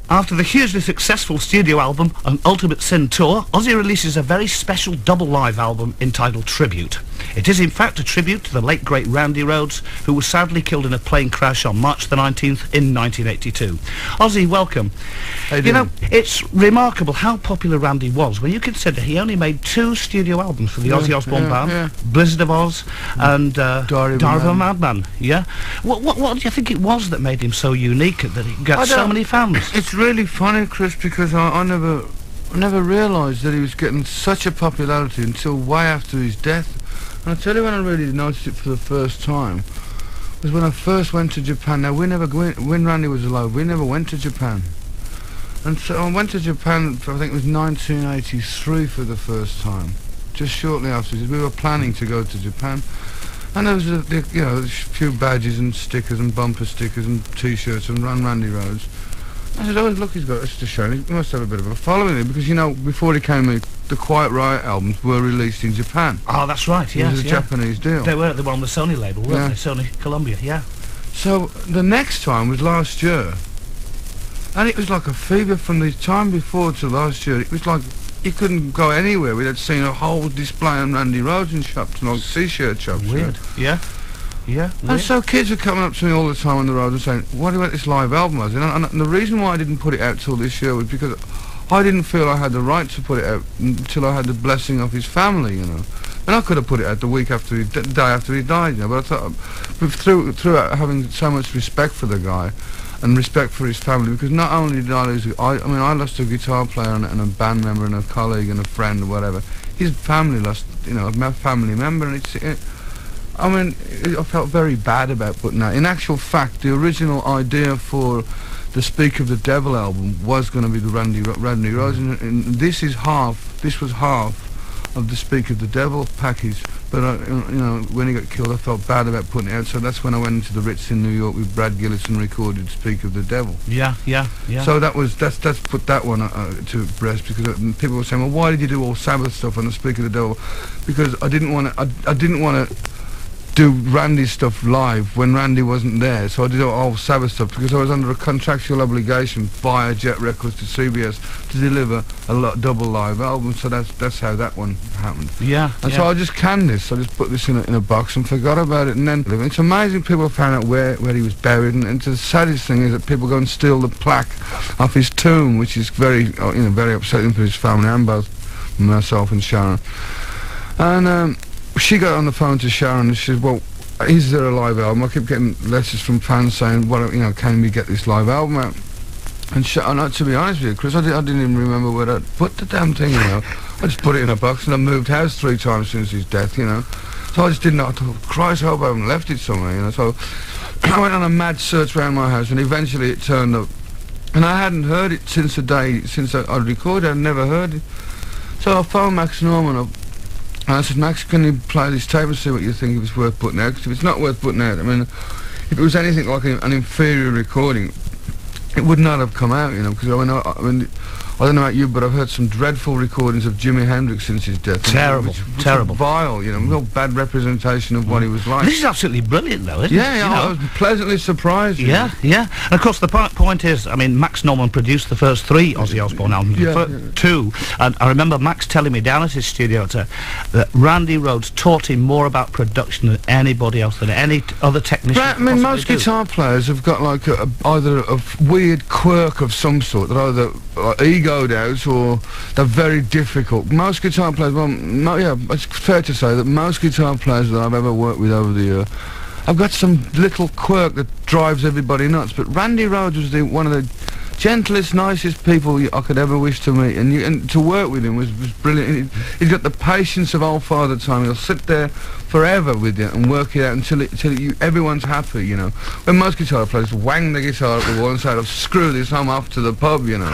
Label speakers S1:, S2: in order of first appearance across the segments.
S1: After the hugely successful studio album and Ultimate Sin tour, Ozzy releases a very special double live album entitled Tribute. It is in fact a tribute to the late great Randy Rhoads, who was sadly killed in a plane crash on March the 19th in 1982. Ozzy, welcome. You know, it's remarkable how popular Randy was when you consider he only made 2 studio albums for the Ozzy Osbourne Band, Blizzard of Oz and Diary of a Madman. Yeah? What do you think it was that made him so unique, that he got so many fans?
S2: It's really funny, Chris, because I never realised that he was getting such a popularity until way after his death. And I'll tell you when I really noticed it for the first time was when I first went to Japan. Now, when Randy was alive, we never went to Japan. And so I went to Japan, I think it was 1983 for the first time, just shortly after. We were planning to go to Japan. And there was, you know, a few badges and stickers and bumper stickers and T-shirts and Randy Rhoads. I said, oh, look, he's got us to show. He must have a bit of a following there, because, you know, before he came in, the Quiet Riot albums were released in Japan.
S1: Oh, that's right, yes.
S2: It was a Japanese deal.
S1: They were on the Sony label, weren't they? Sony Columbia, yeah.
S2: So the next time was last year, and it was like a fever from the time before to last year. It was like you couldn't go anywhere without seeing a whole display on Randy Rhoads in shops, and like T-shirt shops.
S1: Weird, yeah. Yeah,
S2: and so kids are coming up to me all the time on the road and saying, what about this live album? And the reason why I didn't put it out till this year was because I didn't feel I had the right to put it out until I had the blessing of his family, you know. And I could have put it out the week after the day after he died, you know, but I thought, through having so much respect for the guy and respect for his family, because not only did I lose, I mean, I lost a guitar player and a band member and a colleague and a friend or whatever. His family lost, you know, a family member, and I mean, I felt very bad about putting that. In actual fact, the original idea for the Speak of the Devil album was going to be the Randy Rhoads, and this was half of the Speak of the Devil package. But you know, when he got killed, I felt bad about putting it out. So that's when I went into the Ritz in New York with Brad Gillis and recorded Speak of the Devil.
S1: Yeah.
S2: So that's put that one to rest, because people were saying, well, why did you do all Sabbath stuff on the Speak of the Devil? Because I didn't want to do Randy's stuff live when Randy wasn't there, so I did all Sabbath stuff because I was under a contractual obligation via Jet Records to CBS to deliver a double live album. So that's how that one happened.
S1: Yeah.
S2: So I just canned this. I just put this in a box and forgot about it. And then it's amazing people found out where he was buried. And the saddest thing is that people go and steal the plaque off his tomb, which is very very upsetting for his family and both myself and Sharon. And she got on the phone to Sharon and she said, well, is there a live album? I keep getting letters from fans saying, well, you know, can we get this live album out? And to be honest with you, Chris, I didn't even remember where I put the damn thing, you know. I just put it in a box, and I moved house 3 times since his death, you know. So I just didn't know. I thought, Christ, I hope I haven't left it somewhere, you know. So I went on a mad search around my house, and eventually it turned up. And I hadn't heard it since the day, since I recorded, I'd never heard it. So I phoned Max Norman up. And I said, Max, can you play this tape and see what you think if it's worth putting out? Because if it's not worth putting out, I mean, if it was anything like an inferior recording, it would not have come out, you know, because I mean, I don't know about you, but I've heard some dreadful recordings of Jimi Hendrix since his death.
S1: Terrible, terrible.
S2: Vile, you know, real bad representation of what he was like.
S1: This is absolutely brilliant, though, isn't it?
S2: Yeah, I was pleasantly surprised.
S1: Yeah. And of course, the point is, I mean, Max Norman produced the first 3 Ozzy Osbourne albums, 2, and I remember Max telling me down at his studio that Randy Rhoads taught him more about production than anybody else, than any other technician.
S2: I mean, most guitar players have got like either a weird quirk of some sort, that either egoed out or they're very difficult. Most guitar players, it's fair to say that most guitar players that I've ever worked with over the year have got some little quirk that drives everybody nuts. But Randy Rhoads was one of the gentlest, nicest people I could ever wish to meet, and to work with him was brilliant. He's got the patience of old Father Time. He'll sit there forever with you and work it out until everyone's happy, you know. When most guitar players wang the guitar at the wall and say, "Oh, screw this, I'm off to the pub," you know.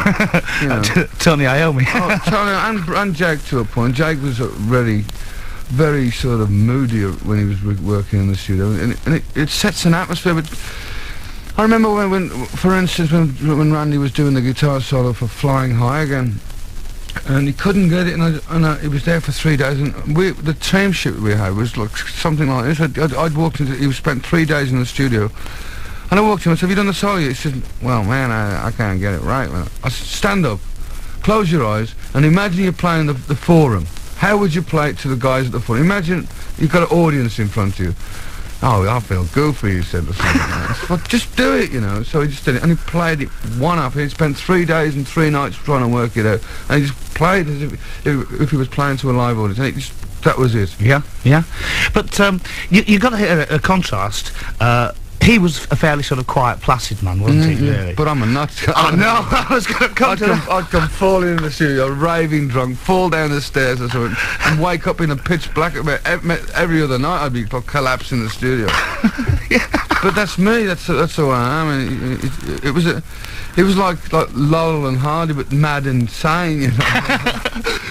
S1: Tony Iommi.
S2: Tony and Jake to a point. Jake was very sort of moody when he was working in the studio, and it sets an atmosphere. But I remember when for instance, when Randy was doing the guitar solo for Flying High Again, and he couldn't get it, and he was there for 3 days, and the teamship we had was like something like this. I'd walked into, he spent 3 days in the studio, And I walked to him and said, have you done the solo yet? He said, well, man, I can't get it right, man. I said, stand up, close your eyes, and imagine you're playing the Forum. How would you play it to the guys at the Forum? Imagine you've got an audience in front of you. Oh, I feel goofy, he said, or something like that. I said, well, just do it, you know. So he just did it, and he played it one up. He spent 3 days and 3 nights trying to work it out, and he just played as if he was playing to a live audience, and that was it.
S1: Yeah, yeah. But you got to hit a contrast. He was a fairly sort of quiet, placid man, wasn't he, really?
S2: But I'm a nut.
S1: Oh, no, I was going to come to that.
S2: I'd come falling in the studio, raving drunk, fall down the stairs or something, and wake up in a pitch black. Every other night I'd be collapsed in the studio.
S1: Yeah.
S2: But that's me, that's who I am. And it was like Laurel and Hardy, but mad and sane, you know.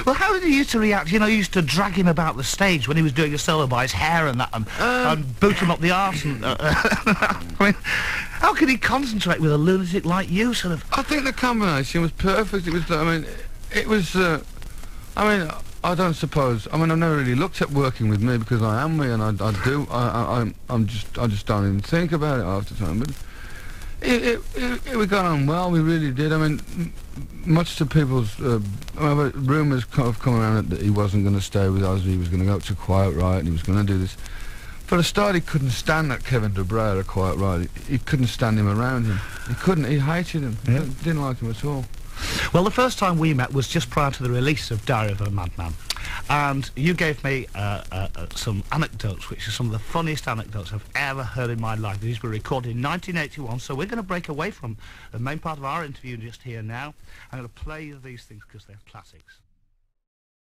S1: Well, how did he used to react? You know, you used to drag him about the stage when he was doing a solo by his hair and that, and boot him up the arse. And, I mean, how could he concentrate with a lunatic like you, sort of?
S2: I think the combination was perfect. It was, I mean, I don't suppose. I mean, I've never really looked at working with me because I am me, and I just don't even think about it half the time. But we got on well. We really did. I mean, much to people's rumours have come around that he wasn't going to stay with Ozzy. He was going to go to Quiet Riot, and he was going to do this. For a start, he couldn't stand that Kevin DeBray at Quiet Riot. He couldn't stand him around him. He couldn't. He hated him. Yeah. He didn't like him at all.
S1: Well, the first time we met was just prior to the release of Diary of a Madman, and you gave me some anecdotes, which are some of the funniest anecdotes I've ever heard in my life. These were recorded in 1981, so we're going to break away from the main part of our interview just here now. I'm going to play you these things because they're classics.